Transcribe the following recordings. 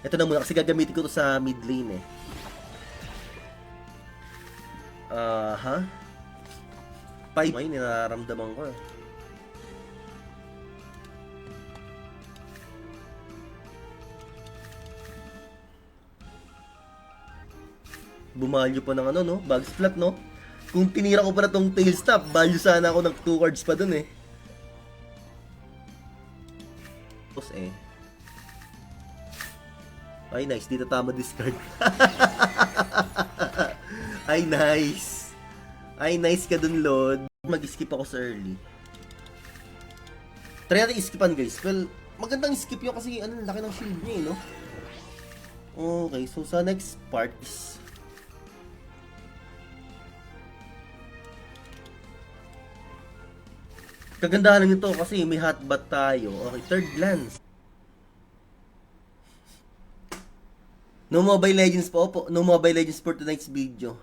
Ito na muna kasi gagamitin ko to sa mid lane eh. Ha? Pipe. Ay, nararamdaman ko eh. Bumalyo pa ng ano, no? Bag splat, no? Kung tinira ko pa na tong tail stop, value sana ako ng 2 cards pa dun eh. Tapos eh. Ay, nice. Dito tama discard. Ay, nice. Ay, nice ka dun, Lord. Mag-skip ako sa early. Try natin iskipan, guys. Well, magandang skip yun kasi ano, laki ng shield niya eh, no? Okay, so sa next part is kagandahan nito kasi may hotbat tayo. Okay, third glance. No Mobile Legends po po. No Mobile Legends for tonight's video.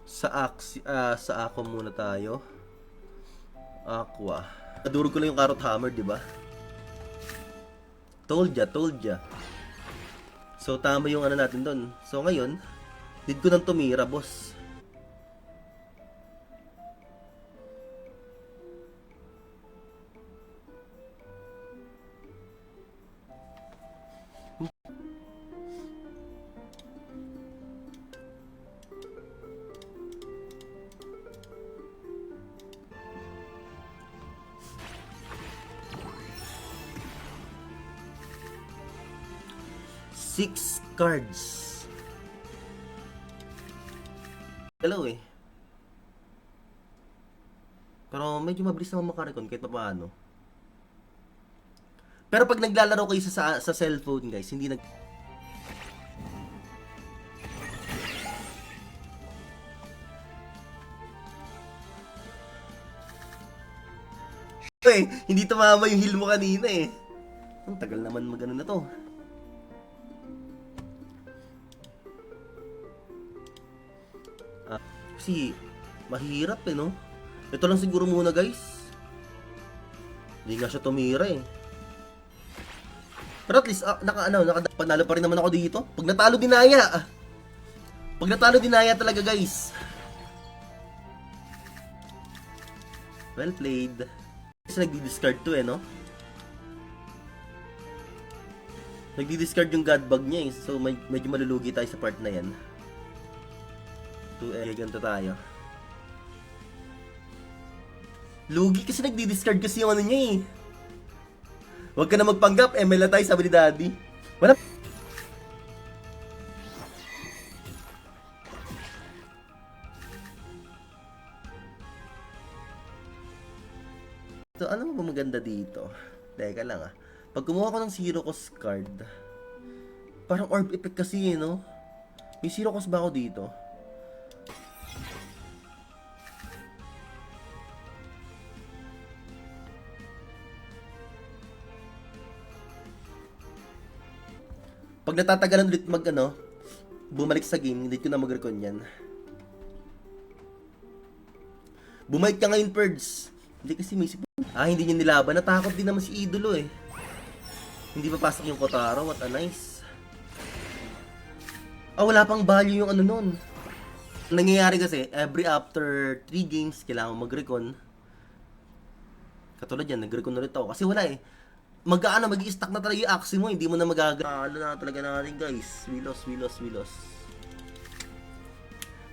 Sa Aqua muna tayo. Aqua. Nadurog ko lang yung Carrot Hammer, di ba? Told ya. So, tama yung ano natin doon. So, ngayon, need ko nang tumira, boss. Six cards. Hello eh. Pero medyo mabilis naman makarecon kahit pa paano. Pero pag naglalaro kayo sa cellphone, guys, hindi nag... hindi tumama yung heal mo kanina eh. Ang tagal naman magano na to. Kasi mahirap eh, no? Ito lang siguro muna, guys. Hindi nga siya tumira eh. Pero at least, panalo pa rin naman ako dito. Pag natalo, dinaya. Pag natalo, dinaya talaga, guys. Well played. Kasi nagdi-discard to eh, no? Nagdi-discard yung Godbug niya eh. So, medyo malulugi tayo sa part na yan. Ganito tayo. Lugi kasi nagdi-discard kasi yung ano niya eh. Huwag ka na magpanggap, ML na tayo, sabi ni Daddy. Wala. So, ano ba maganda dito? Teka lang ah. Pag kumuha ko ng Zero Cost card, parang orb effect kasi eh, no? May Zero Cost ba ako dito? Pag natatagalan ulit bumalik sa game, hindi ko na mag-recon yan. Bumalik ka ngayon, Perds. Hindi kasi may isip. Hindi niya nilaban. Natakot din naman si Idolo eh. Hindi papasok yung Kotaro. What a nice. Wala pang value yung ano nun. Nangyayari kasi, every after 3 games, kailangan mag-recon. Katulad yan, nag-recon ulit ako. Kasi wala eh. Mag-i-stack na talaga yung axe mo, hindi mo na magagawa. Na talaga natin, guys. We lost.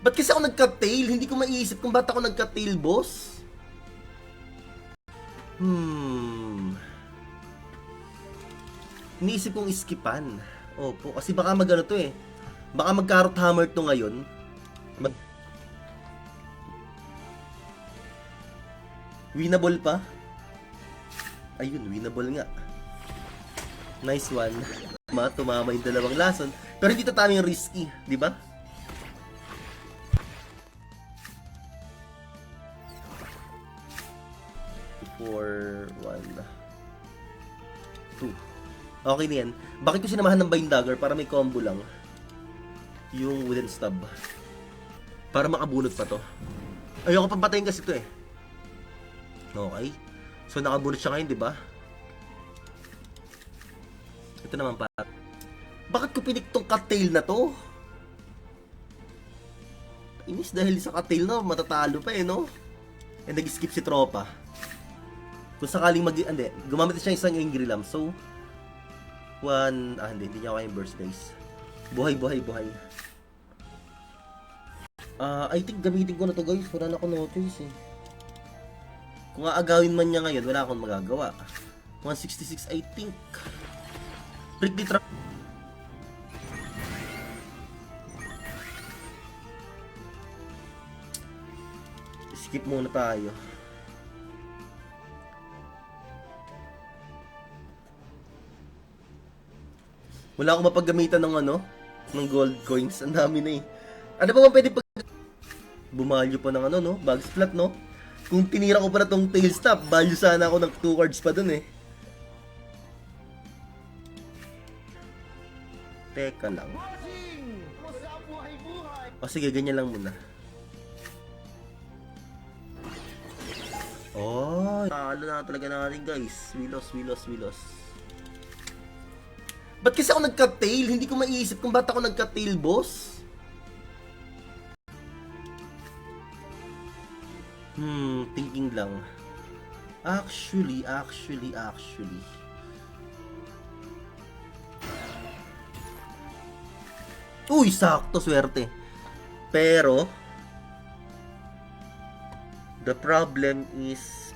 Ba't kasi ako nagka-tail? Hindi ko maiisip kung ba't ako nagka-tail, boss. Iniisip kong iskipan. Opo, kasi baka mag-ano to eh. Baka mag-Carrot Hammer to ngayon. Winnable pa? Ayun, winnable nga. Nice one. Tumama yung dalawang lason. Pero hindi tatama yung risky, di ba? Four, 1, 2. Okay na yan. Bakit ko sinamahan ng Bind Dagger? Para may combo lang. yung wooden stub. Para makabunot pa to. Ayoko pang patayin kasi to eh. Okay. So nakabunot siya ngayon, di ba? Ito naman pa. Bakit ko pinik tong cattail na to? Inis dahil sa cattail na matatalo pa eh, no? Eh, nag-skip si tropa. Kung sakaling hindi, gumamit siya isang angry lamb. So, hindi niya ako yung burst, guys. Buhay. I think gamitin ko na to, guys. Wala na ako notice eh. Kung aagawin man niya ngayon, wala akong magagawa. 166, I think. Prickly trap. Skip muna tayo. Wala akong mapaggamitan ng ng gold coins. Ang dami na eh. Ano ba pwede pag... Bumalyo pa ng no? Bag splat, no? Kung tinira ko pa na tong tail stop, value sana ako ng 2 cards pa dun eh. Teka lang. O sige, ganyan lang muna. Oh, talo na talaga natin, guys. We lost. Ba't kasi ako nagka-tail? Hindi ko maiisip kung ba't ako nagka-tail, boss. Thinking lang. Actually. Uy, sakto, swerte. Pero, the problem is,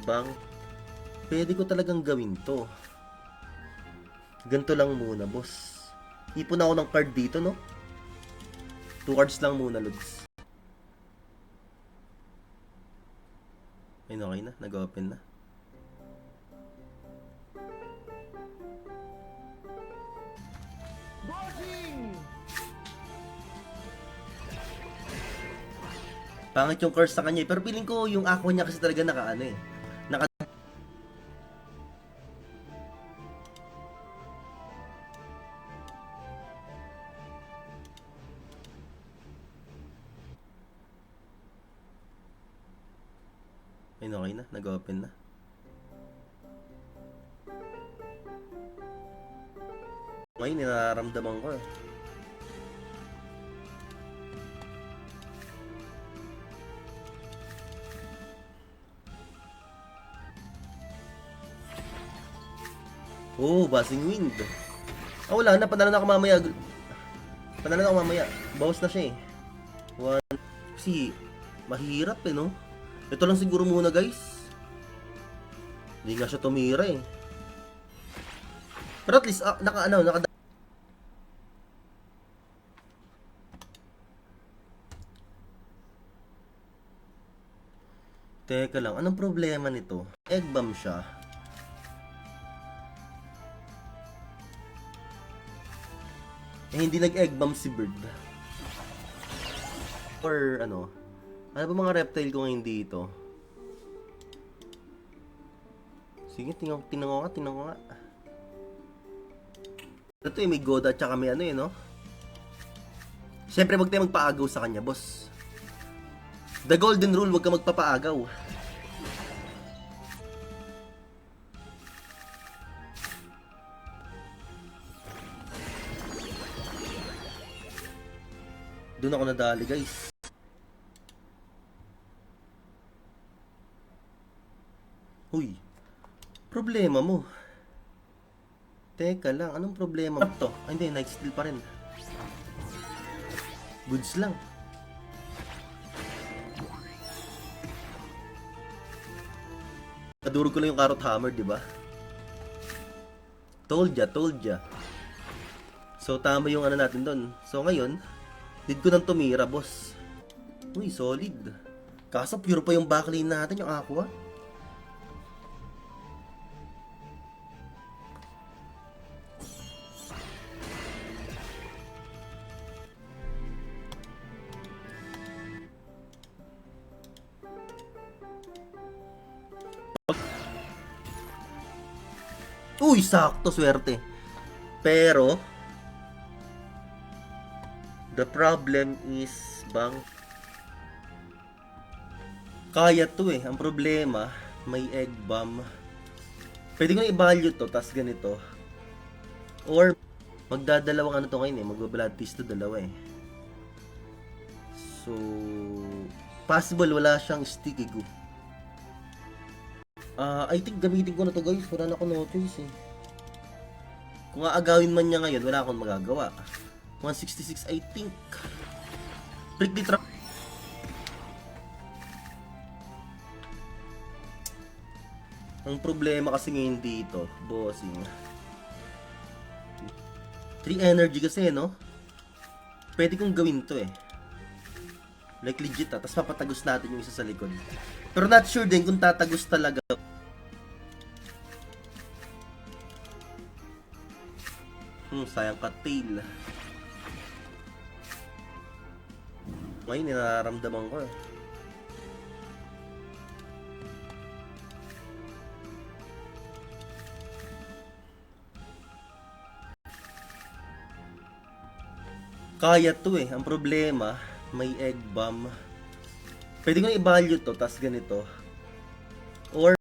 pwede ko talagang gawin to. Ganito lang muna, boss. Ipon ako ng card dito, no? 2 cards lang muna, Lods. Ayun, okay na. Nag-open na. Pangit yung curse sa kanya eh. Pero feeling ko yung aqua niya kasi talaga ayun, okay na. Nag-open na. Ngayon, nararamdaman ko eh. Oh, Buzzing Wind. Wala na. Panalo na ako mamaya. Bawas na siya eh. Kasi, mahirap eh, no? Ito lang siguro muna, guys. Hindi nga siya tumira eh. Pero at least, Teka lang, anong problema nito? Egg bomb siya. Hindi nag-egg bomb si Bird. Or ano ba mga reptile ko ngayon dito? Sige, tingnan ko nga. Ito may Goda at saka may no? Siyempre, wag tayo magpaagaw sa kanya, boss. The golden rule, wag ka magpapaagaw. Doon ako nadali, guys. Huy. Problema mo. Teka lang, anong problema mo? To? Hindi, night steal pa rin. Goods lang. Nadurog ko lang yung carrot hammer, di ba? Told ya. So, tama yung natin doon. So, ngayon, need ko nang tumira, boss. Uy, solid. Kaso, pure pa yung backlane natin, yung aqua. Uy, sakto, swerte. Pero, The problem is, bang, kaya to eh. Ang problema, may egg bomb. Pwede ko i-value to, tas ganito. Or, magdadalawang ano to ngayon eh. Mag-blood piece to dalawa eh. So, possible wala siyang sticky goo. I think gamitin ko na to guys. Wala na ako no choice eh. Kung aagawin man niya ngayon, wala akong magagawa. 166 I think. Prickly trap. Ang problema kasi ngayon dito, bossing. 3 energy kasi no? Pwede kong gawin to eh. Like legit tapos papatagos natin yung isa sa likod. Pero not sure din kung tatagos talaga. Sayang ka tail. Ngayon, nararamdaman ko eh. Kaya to eh. Ang problema, may egg bomb. Pwede ko i-value to, tas ganito. Or